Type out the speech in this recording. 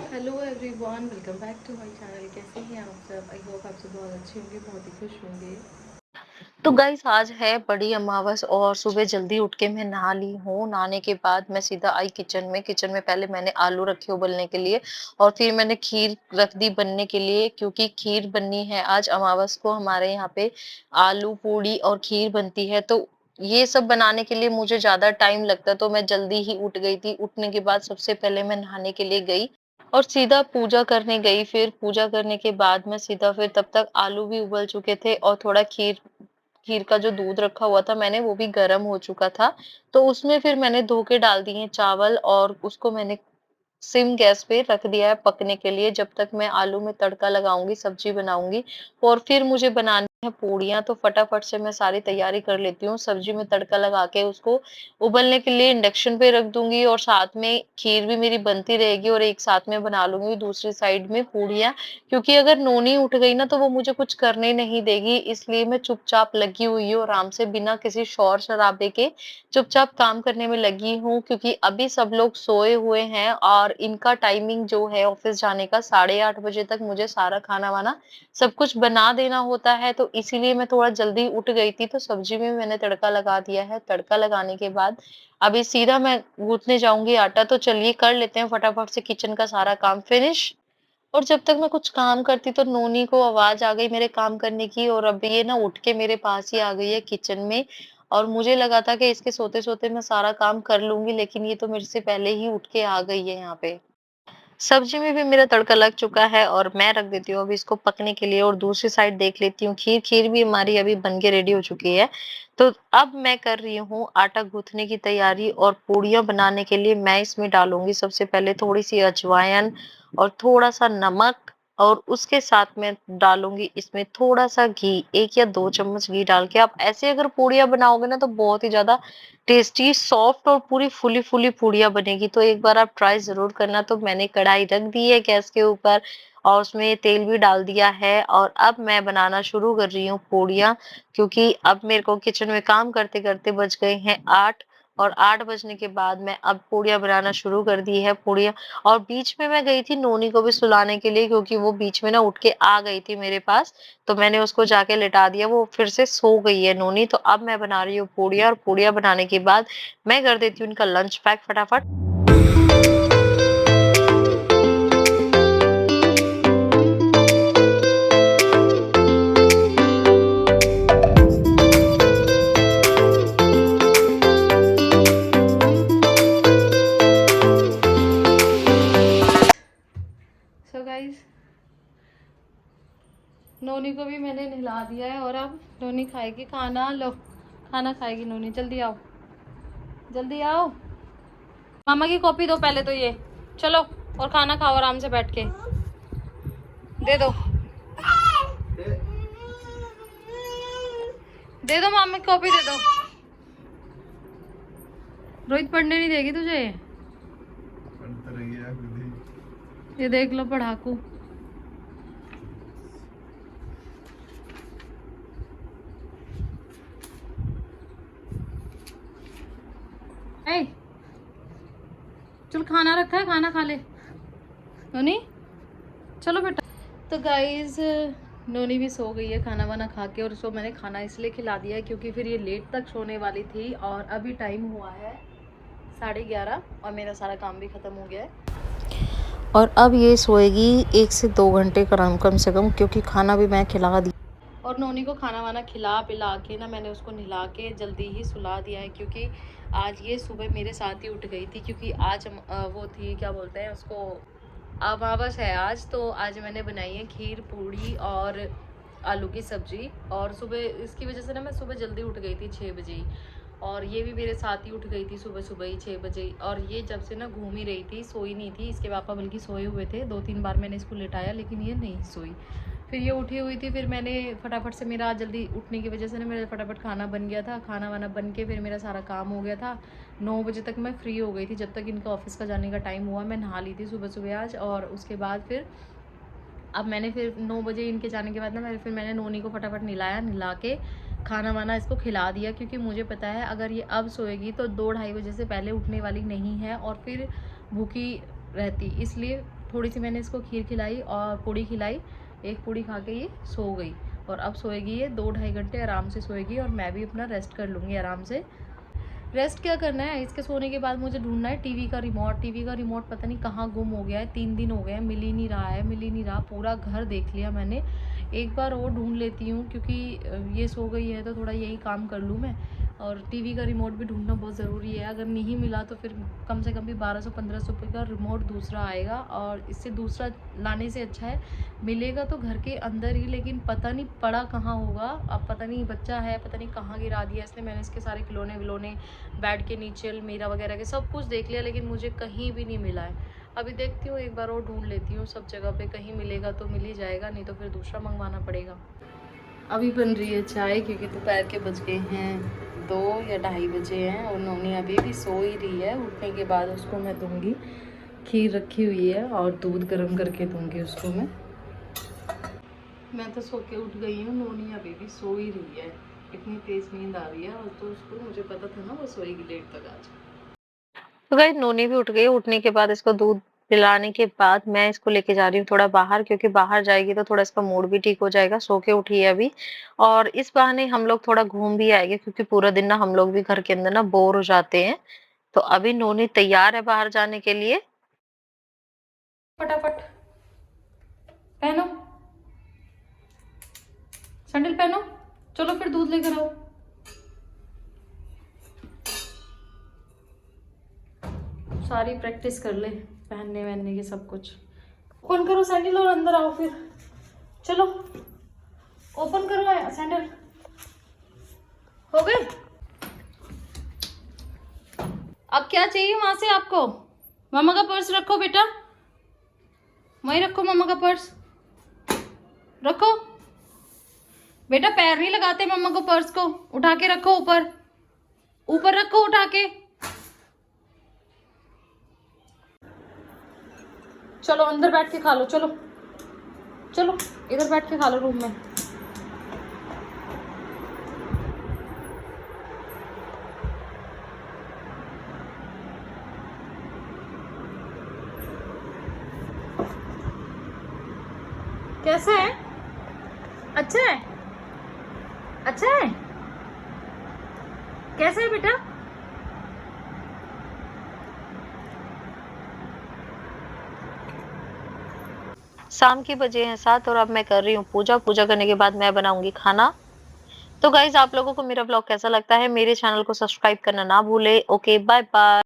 Hello everyone, welcome back to my channel. कैसे हैं आप सब? आई होप आप सब बहुत अच्छे होंगे, बहुत ही खुश होंगे। तो गाइस आज है बड़ी अमावस और सुबह जल्दी उठ के मैं नहा ली हूँ। नहाने के बाद मैं सीधा आई किचन में पहले मैंने आलू रखे उबलने के लिए और फिर मैंने खीर रख दी बनने के लिए, क्योंकि खीर बननी है आज अमावस को। हमारे यहाँ पे आलू पूड़ी और खीर बनती है, तो ये सब बनाने के लिए मुझे ज्यादा टाइम लगता है, तो मैं जल्दी ही उठ गई थी। उठने के बाद सबसे पहले मैं नहाने के लिए गई और सीधा पूजा करने गई। फिर पूजा करने के बाद मैं सीधा फिर तब तक आलू भी उबल चुके थे और थोड़ा खीर खीर का जो दूध रखा हुआ था मैंने, वो भी गर्म हो चुका था। तो उसमें फिर मैंने धो के डाल दिए चावल और उसको मैंने सिम गैस पे रख दिया है पकने के लिए, जब तक मैं आलू में तड़का लगाऊंगी, सब्जी बनाऊंगी। और फिर मुझे बनानी है पूड़ियाँ, तो फटाफट से मैं सारी तैयारी कर लेती हूँ। सब्जी में तड़का लगा के उसको उबलने के लिए इंडक्शन पे रख दूंगी और साथ में खीर भी मेरी बनती रहेगी और एक साथ में बना लूंगी दूसरी साइड में पूड़ियाँ। क्योंकि अगर नोनी उठ गई ना तो वो मुझे कुछ करने नहीं देगी, इसलिए मैं चुपचाप लगी हुई हूँ आराम से, बिना किसी शोर शराबे के चुपचाप काम करने में लगी हूँ। क्योंकि अभी सब लोग सोए हुए हैं और इनका टाइमिंग जो है ऑफिस जाने का 8:30 बजे तक मुझे सारा खाना वाना सब कुछ बना देना होता है, तो इसीलिए मैं थोड़ा जल्दी उठ गई थी। तो सब्जी में मैंने तड़का लगा दिया है। तड़का लगाने के बाद अभी सीधा मैं गूंथने जाऊंगी आटा। तो चलिए कर लेते हैं फटाफट से किचन का सारा काम फिनिश। और जब तक मैं कुछ काम करती तो नोनी को आवाज आ गई मेरे काम करने की, और अब ये ना उठ के मेरे पास ही आ गई है किचन में। और मुझे लगा था कि इसके सोते सोते मैं सारा काम कर लूंगी, लेकिन ये तो मेरे से पहले ही उठ के आ गई है यहाँ पे। सब्जी में भी मेरा तड़का लग चुका है और मैं रख देती हूँ अभी इसको पकने के लिए। और दूसरी साइड देख लेती हूँ खीर खीर भी हमारी अभी बन के रेडी हो चुकी है। तो अब मैं कर रही हूँ आटा गूंथने की तैयारी, और पूड़ियाँ बनाने के लिए मैं इसमें डालूंगी सबसे पहले थोड़ी सी अजवाइन और थोड़ा सा नमक, और उसके साथ में डालूंगी इसमें थोड़ा सा घी, 1 या 2 चम्मच घी डाल के। आप ऐसे अगर पूड़ियाँ बनाओगे ना तो बहुत ही ज्यादा टेस्टी, सॉफ्ट और पूरी फूली-फूली पूड़ियाँ बनेगी। तो एक बार आप ट्राई ज़रूर करना। तो मैंने कढ़ाई रख दी है गैस के ऊपर और उसमें तेल भी डाल दिया है और अब मैं बनाना शुरू कर रही हूँ पूड़ियाँ। क्योंकि अब मेरे को किचन में काम करते-करते बज गए हैं 8, और 8 बजने के बाद मैं अब पूड़ियाँ बनाना शुरू कर दी है पूड़ियाँ। और बीच में मैं गई थी नोनी को भी सुलाने के लिए, क्योंकि वो बीच में ना उठ के आ गई थी मेरे पास। तो मैंने उसको जाके लिटा दिया, वो फिर से सो गई है नोनी। तो अब मैं बना रही हूँ पूड़ियाँ, और पूड़ियाँ बनाने के बाद मैं कर देती हूँ इनका लंच पैक फटाफट। सो गाइस, नोनी को भी मैंने नहला दिया है और अब नोनी खाएगी खाना। लो, खाना खाएगी नोनी। जल्दी आओ, जल्दी आओ। मामा की कॉपी दो पहले तो ये। चलो, और खाना खाओ आराम से बैठ के। दे दो, दे दो मामा की कॉपी दे दो। रोहित पढ़ने नहीं देगी तुझे। ये देख लो पढ़ाकू। ए, चल खाना रखा है, खाना खा ले नोनी। चलो बेटा। तो गाइज, नोनी भी सो गई है खाना वाना खा के, और उसको मैंने खाना इसलिए खिला दिया है क्योंकि फिर ये लेट तक सोने वाली थी। और अभी टाइम हुआ है 11:30 और मेरा सारा काम भी ख़त्म हो गया है। और अब ये सोएगी 1 से 2 घंटे कम से कम, क्योंकि खाना भी मैं खिला दी। और नोनी को खाना वाना खिला पिला के ना मैंने उसको नहला के जल्दी ही सुला दिया है, क्योंकि आज ये सुबह मेरे साथ ही उठ गई थी। क्योंकि आज वो थी, क्या बोलते हैं उसको, अमावस है आज। तो आज मैंने बनाई है खीर पूड़ी और आलू की सब्जी। और सुबह इसकी वजह से ना मैं सुबह जल्दी उठ गई थी 6 बजे ही। और ये भी मेरे साथ ही उठ गई थी सुबह सुबह ही 6 बजे। और ये जब से ना घूम ही रही थी, सोई नहीं थी। इसके पापा बल्कि सोए हुए थे, 2-3 बार मैंने इसको लिटाया लेकिन ये नहीं सोई। फिर ये उठी हुई थी, फिर मैंने फटाफट से, मेरा जल्दी उठने की वजह से ना मेरा फटाफट खाना बन गया था। खाना वाना बन के फिर मेरा सारा काम हो गया था। 9 बजे तक मैं फ्री हो गई थी। जब तक इनका ऑफिस का जाने का टाइम हुआ मैं नहा ली थी सुबह सुबह आज। और उसके बाद फिर अब मैंने फिर 9 बजे इनके जाने के बाद ना मैंने नोनी को फटाफट नहलाया, नहला के खाना वाना इसको खिला दिया। क्योंकि मुझे पता है अगर ये अब सोएगी तो 2-2:30 बजे से पहले उठने वाली नहीं है और फिर भूखी रहती। इसलिए थोड़ी सी मैंने इसको खीर खिलाई और पूड़ी खिलाई, एक पूड़ी खा के ये सो गई और अब सोएगी ये 2-2.5 घंटे आराम से सोएगी और मैं भी अपना रेस्ट कर लूँगी आराम से। रेस्ट क्या करना है, इसके सोने के बाद मुझे ढूंढना है टीवी का रिमोट। टीवी का रिमोट पता नहीं कहाँ गुम हो गया है, 3 दिन हो गए हैं, मिल ही नहीं रहा है, मिल ही नहीं रहा। पूरा घर देख लिया मैंने, एक बार और ढूंढ लेती हूँ क्योंकि ये सो गई है तो थोड़ा यही काम कर लूँ मैं। और टीवी का रिमोट भी ढूंढना बहुत ज़रूरी है, अगर नहीं मिला तो फिर कम से कम भी 1200-1500 रुपये का रिमोट दूसरा आएगा और इससे दूसरा लाने से अच्छा है मिलेगा तो घर के अंदर ही, लेकिन पता नहीं पड़ा कहाँ होगा। अब पता नहीं बच्चा है, पता नहीं कहाँ गिरा दिया इसने। मैंने इसके सारे खिलौने विलौने, बेड के नीचे अलमीरा वगैरह के सब कुछ देख लिया लेकिन मुझे कहीं भी नहीं मिला है। अभी देखती हूँ, एक बार और ढूंढ लेती हूँ सब जगह पे, कहीं मिलेगा तो मिल ही जाएगा, नहीं तो फिर दूसरा मंगवाना पड़ेगा। अभी बन रही है चाय क्योंकि दोपहर के बज गए हैं 2 या 2:30 बजे हैं और नोनी अभी भी सो ही रही है। उठने के बाद उसको मैं दूंगी, खीर रखी हुई है और दूध गर्म करके दूंगी उसको मैं तो सो के उठ गई हूँ, नोनी अभी भी सो ही रही है, इतनी तेज नींद आ रही है। और तो उसको मुझे पता था ना वो सोएगी लेट तक आज। तो गाइस नोनी भी उठ गई। उठने के बाद इसको दूध पिलाने के बाद मैं इसको लेके जा रही हूँ थोड़ा बाहर, क्योंकि बाहर जाएगी तो थोड़ा इसका मूड भी ठीक हो जाएगा। सो के उठी है अभी और इस बहाने हम लोग थोड़ा घूम भी आएंगे, क्योंकि पूरा दिन ना हम लोग भी घर के अंदर ना बोर हो जाते हैं। तो अभी नोनी तैयार है बाहर जाने के लिए। फटाफट पहनो, सैंडल पहनो, चलो फिर दूध लेकर आओ। सारी प्रैक्टिस कर ले पहनने वहनने की, सब कुछ। ओपन करो सैंडल और अंदर आओ फिर, चलो ओपन करो सैंडल। हो गए? अब क्या चाहिए वहां से आपको? मामा का पर्स रखो बेटा, वहीं रखो मामा का पर्स, रखो बेटा। पैर नहीं लगाते मम्मा को, पर्स को उठा के रखो, ऊपर ऊपर रखो उठा के। चलो अंदर बैठ के खा लो, चलो चलो इधर बैठ के खा लो रूम में। कैसा है? अच्छा है? अच्छा है? कैसा है बेटा? शाम के बजे हैं 7 और अब मैं कर रही हूँ पूजा। पूजा करने के बाद मैं बनाऊंगी खाना। तो गाइज आप लोगों को मेरा ब्लॉग कैसा लगता है? मेरे चैनल को सब्सक्राइब करना ना भूले। Okay bye bye.